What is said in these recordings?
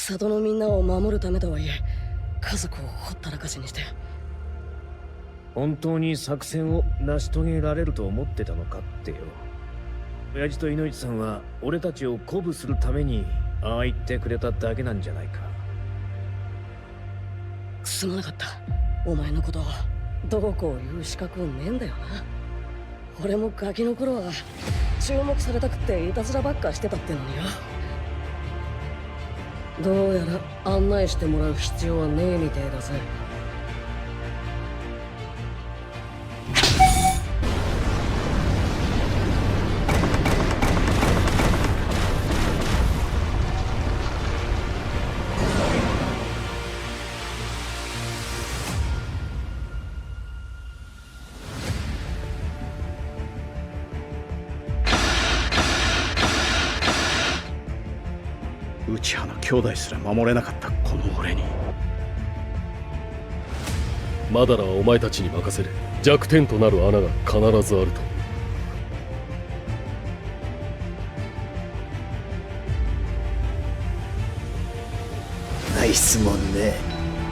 里のみんなを守るためとはいえ、家族をほったらかしにして。本当に作戦を成し遂げられると思ってたのかってよ。親父と猪市さんは俺たちを鼓舞するためにああ言ってくれただけなんじゃないか。すまなかった。お前のことをどうこう言う資格ねえんだよな。俺もガキの頃は注目されたくっていたずらばっかしてたってのによ。どうやら案内してもらう必要はねえみてえだぜ。内派の兄弟すら守れなかったこの俺に。マダラはお前たちに任せる。弱点となる穴が必ずあると。ない質問ね。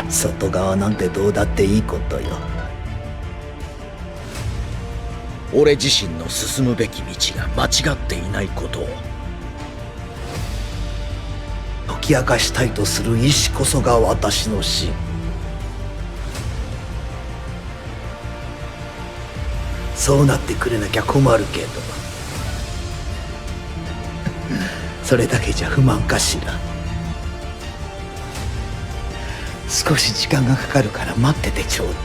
外側なんてどうだっていいことよ。俺自身の進むべき道が間違っていないことを解き明かしたいとする意志こそが私の芯。そうなってくれなきゃ困るけどそれだけじゃ不満かしら。少し時間がかかるから待っててちょうだい。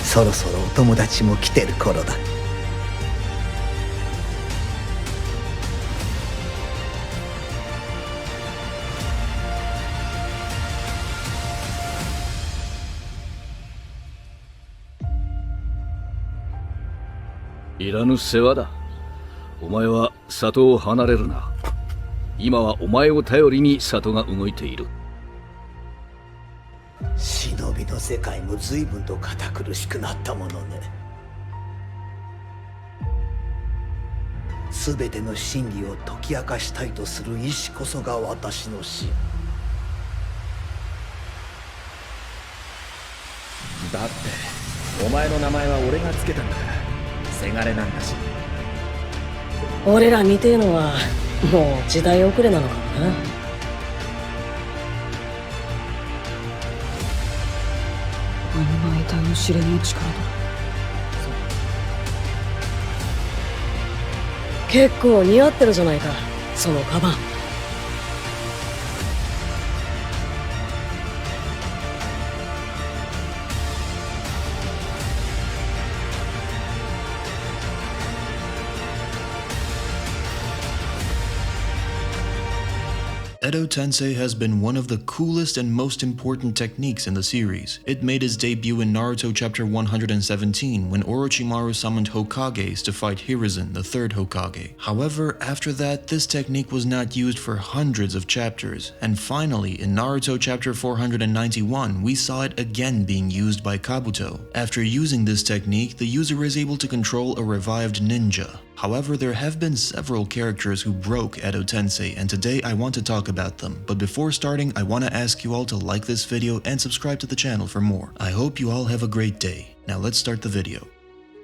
そろそろお友達も来てる頃だ。いらぬ世話だ。お前は里を離れるな。今はお前を頼りに里が動いている。忍びの世界も随分と堅苦しくなったものね。全ての真理を解き明かしたいとする意志こそが私の芯。だってお前の名前は俺がつけたんだから、せがれなんだし。俺らみてえのはもう時代遅れなのかもな。あのが得体の知れねえ力だ。結構似合ってるじゃないか、そのカバン。Edo Tensei has been one of the coolest and most important techniques in the series. It made its debut in Naruto chapter 117 when Orochimaru summoned Hokages to fight Hiruzen, the third Hokage. However, after that, this technique was not used for hundreds of chapters, and finally, in Naruto chapter 491, we saw it again being used by Kabuto. After using this technique, the user is able to control a revived ninja. However, there have been several characters who broke Edo Tensei, and today I want to talk about them. But before starting, I want to ask you all to like this video and subscribe to the channel for more. I hope you all have a great day. Now let's start the video.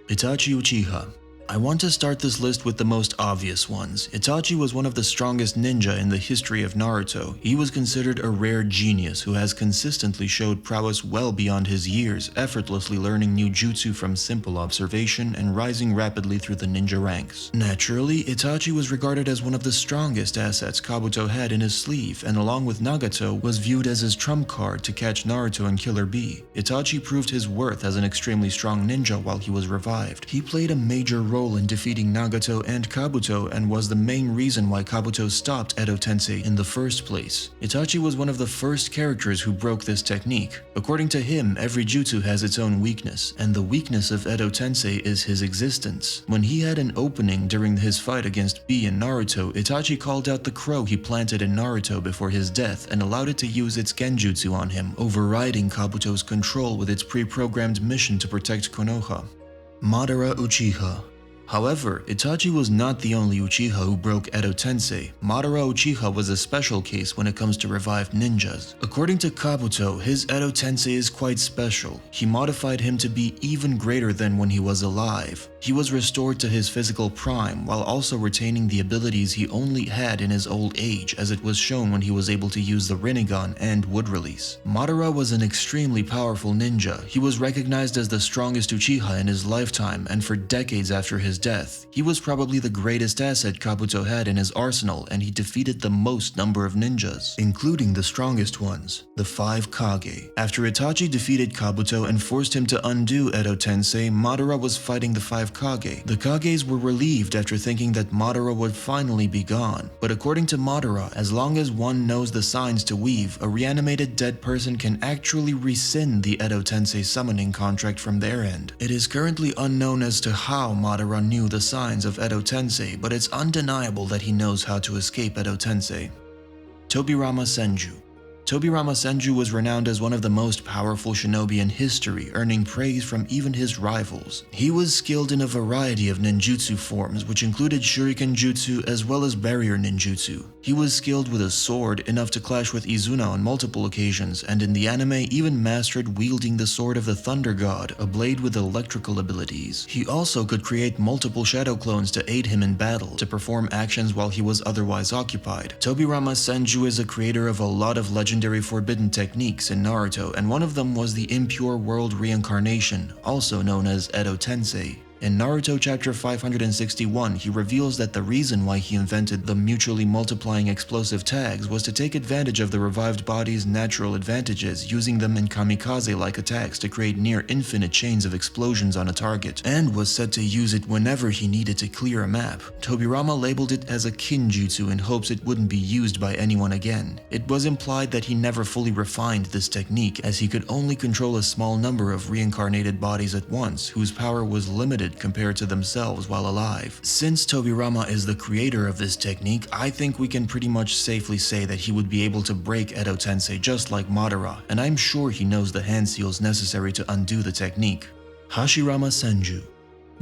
Itachi Uchiha. I want to start this list with the most obvious ones. Itachi was one of the strongest ninja in the history of Naruto. He was considered a rare genius who has consistently showed prowess well beyond his years, effortlessly learning new jutsu from simple observation and rising rapidly through the ninja ranks. Naturally, Itachi was regarded as one of the strongest assets Kabuto had in his sleeve, and along with Nagato, was viewed as his trump card to catch Naruto and Killer Bee. Itachi proved his worth as an extremely strong ninja while he was revived. He played a major role in defeating Nagato and Kabuto and was the main reason why Kabuto stopped Edo Tensei in the first place. Itachi was one of the first characters who broke this technique. According to him, every jutsu has its own weakness, and the weakness of Edo Tensei is his existence. When he had an opening during his fight against Bee in Naruto, Itachi called out the crow he planted in Naruto before his death and allowed it to use its genjutsu on him, overriding Kabuto's control with its pre-programmed mission to protect Konoha. Madara Uchiha. However, Itachi was not the only Uchiha who broke Edo Tensei. Madara Uchiha was a special case when it comes to revived ninjas. According to Kabuto, his Edo Tensei is quite special. He modified him to be even greater than when he was alive. He was restored to his physical prime while also retaining the abilities he only had in his old age, as it was shown when he was able to use the Rinnegan and Wood Release. Madara was an extremely powerful ninja. He was recognized as the strongest Uchiha in his lifetime, and for decades after his death, he was probably the greatest asset Kabuto had in his arsenal, and he defeated the most number of ninjas, including the strongest ones, the 5 Kage. After Itachi defeated Kabuto and forced him to undo Edo Tensei, Madara was fighting the 5 Kage. The Kages were relieved after thinking that Madara would finally be gone, but according to Madara, as long as one knows the signs to weave, a reanimated dead person can actually rescind the Edo Tensei summoning contract from their end. It is currently unknown as to how Madara knew the signs of Edo Tensei, but it's undeniable that he knows how to escape Edo Tensei. Tobirama Senju. Tobirama Senju was renowned as one of the most powerful shinobi in history, earning praise from even his rivals. He was skilled in a variety of ninjutsu forms, which included shuriken jutsu as well as barrier ninjutsu. He was skilled with a sword, enough to clash with Izuna on multiple occasions, and in the anime even mastered wielding the sword of the Thunder God, a blade with electrical abilities. He also could create multiple shadow clones to aid him in battle, to perform actions while he was otherwise occupied. Tobirama Senju is a creator of a lot of legendary forbidden techniques in Naruto, and one of them was the impure world reincarnation, also known as Edo Tensei. In Naruto chapter 561, he reveals that the reason why he invented the mutually multiplying explosive tags was to take advantage of the revived body's natural advantages, using them in kamikaze-like attacks to create near-infinite chains of explosions on a target, and was said to use it whenever he needed to clear a map. Tobirama labeled it as a kinjutsu in hopes it wouldn't be used by anyone again. It was implied that he never fully refined this technique, as he could only control a small number of reincarnated bodies at once, whose power was limited compared to themselves while alive. Since Tobirama is the creator of this technique, I think we can pretty much safely say that he would be able to break Edo Tensei just like Madara, and I'm sure he knows the hand seals necessary to undo the technique. Hashirama Senju.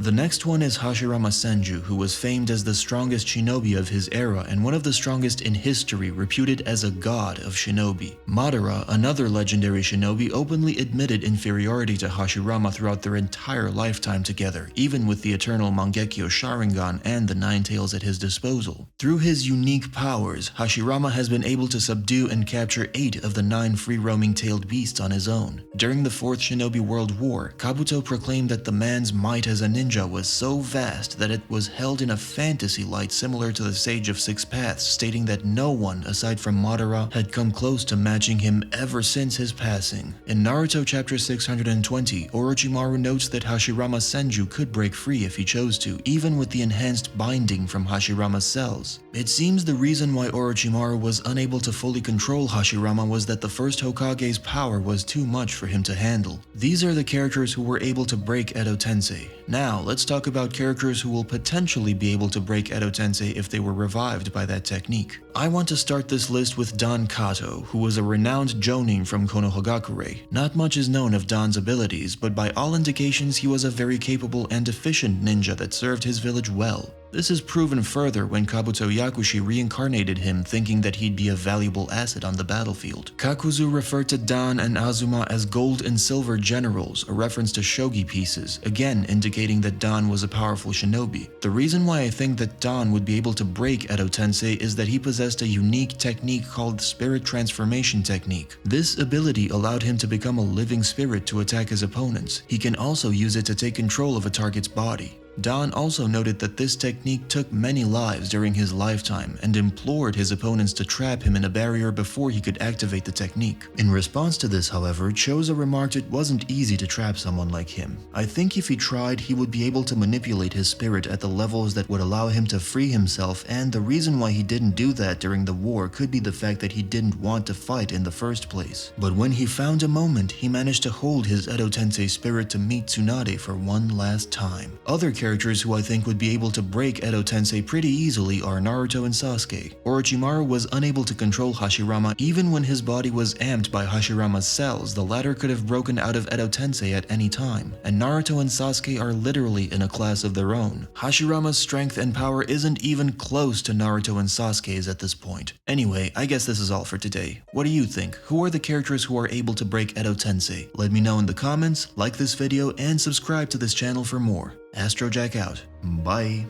The next one is Hashirama Senju, who was famed as the strongest shinobi of his era and one of the strongest in history, reputed as a god of shinobi. Madara, another legendary shinobi, openly admitted inferiority to Hashirama throughout their entire lifetime together, even with the eternal Mangekyo Sharingan and the Nine Tails at his disposal. Through his unique powers, Hashirama has been able to subdue and capture 8 of the 9 free-roaming tailed beasts on his own. During the 4th Shinobi World War, Kabuto proclaimed that the man's might as a ninja was so vast that it was held in a fantasy light similar to the Sage of Six Paths, stating that no one aside from Madara had come close to matching him ever since his passing. In Naruto chapter 620, Orochimaru notes that Hashirama Senju could break free if he chose to, even with the enhanced binding from Hashirama's cells. It seems the reason why Orochimaru was unable to fully control Hashirama was that the first Hokage's power was too much for him to handle. These are the characters who were able to break Edo Tensei. Now, let's talk about characters who will potentially be able to break Edo Tensei if they were revived by that technique. I want to start this list with Dan Kato, who was a renowned Jonin from Konohagakure. Not much is known of Dan's abilities, but by all indications he was a very capable and efficient ninja that served his village well. This is proven further when Kabuto Yakushi reincarnated him, thinking that he'd be a valuable asset on the battlefield. Kakuzu referred to Dan and Azuma as gold and silver generals, a reference to shogi pieces, again indicating that Dan was a powerful shinobi. The reason why I think that Dan would be able to break Edo Tensei is that he possessed a unique technique called Spirit Transformation Technique. This ability allowed him to become a living spirit to attack his opponents. He can also use it to take control of a target's body. Dan also noted that this technique took many lives during his lifetime and implored his opponents to trap him in a barrier before he could activate the technique. In response to this, however, Choza remarked it wasn't easy to trap someone like him. I think if he tried, he would be able to manipulate his spirit at the levels that would allow him to free himself, and the reason why he didn't do that during the war could be the fact that he didn't want to fight in the first place. But when he found a moment, he managed to hold his Edo Tensei spirit to meet Tsunade for one last time. Other characters who I think would be able to break Edo Tensei pretty easily are Naruto and Sasuke. Orochimaru was unable to control Hashirama even when his body was amped by Hashirama's cells. The latter could have broken out of Edo Tensei at any time, and Naruto and Sasuke are literally in a class of their own. Hashirama's strength and power isn't even close to Naruto and Sasuke's at this point. Anyway, I guess this is all for today. What do you think? Who are the characters who are able to break Edo Tensei? Let me know in the comments, like this video, and subscribe to this channel for more. Astrojack out. Bye.